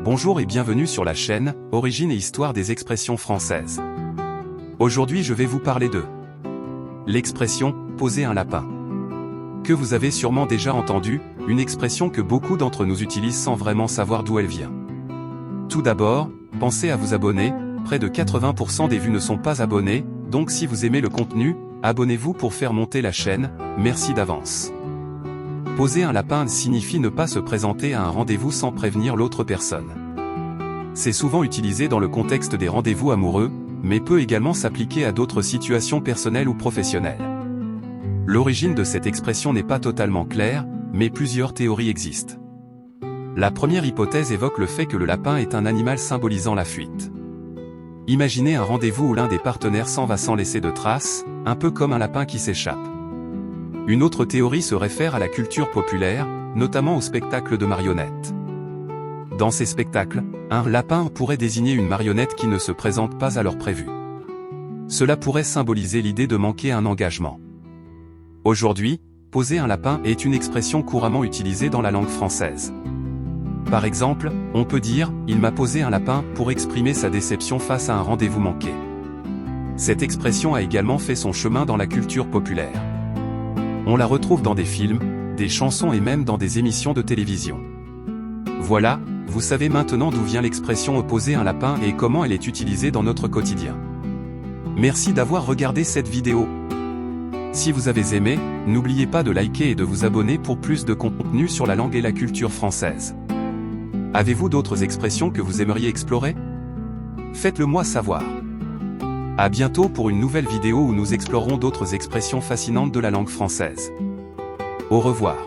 Bonjour et bienvenue sur la chaîne Origine et Histoire des expressions françaises. Aujourd'hui je vais vous parler de l'expression « poser un lapin » que vous avez sûrement déjà entendu, une expression que beaucoup d'entre nous utilisent sans vraiment savoir d'où elle vient. Tout d'abord, pensez à vous abonner, près de 80% des vues ne sont pas abonnés, donc si vous aimez le contenu, abonnez-vous pour faire monter la chaîne, merci d'avance. Poser un lapin signifie ne pas se présenter à un rendez-vous sans prévenir l'autre personne. C'est souvent utilisé dans le contexte des rendez-vous amoureux, mais peut également s'appliquer à d'autres situations personnelles ou professionnelles. L'origine de cette expression n'est pas totalement claire, mais plusieurs théories existent. La première hypothèse évoque le fait que le lapin est un animal symbolisant la fuite. Imaginez un rendez-vous où l'un des partenaires s'en va sans laisser de traces, un peu comme un lapin qui s'échappe. Une autre théorie se réfère à la culture populaire, notamment au spectacle de marionnettes. Dans ces spectacles, un lapin pourrait désigner une marionnette qui ne se présente pas à l'heure prévue. Cela pourrait symboliser l'idée de manquer un engagement. Aujourd'hui, poser un lapin est une expression couramment utilisée dans la langue française. Par exemple, on peut dire « il m'a posé un lapin » pour exprimer sa déception face à un rendez-vous manqué. Cette expression a également fait son chemin dans la culture populaire. On la retrouve dans des films, des chansons et même dans des émissions de télévision. Voilà, vous savez maintenant d'où vient l'expression « poser un lapin » et comment elle est utilisée dans notre quotidien. Merci d'avoir regardé cette vidéo. Si vous avez aimé, n'oubliez pas de liker et de vous abonner pour plus de contenu sur la langue et la culture française. Avez-vous d'autres expressions que vous aimeriez explorer? Faites-le moi savoir. À bientôt pour une nouvelle vidéo où nous explorerons d'autres expressions fascinantes de la langue française. Au revoir.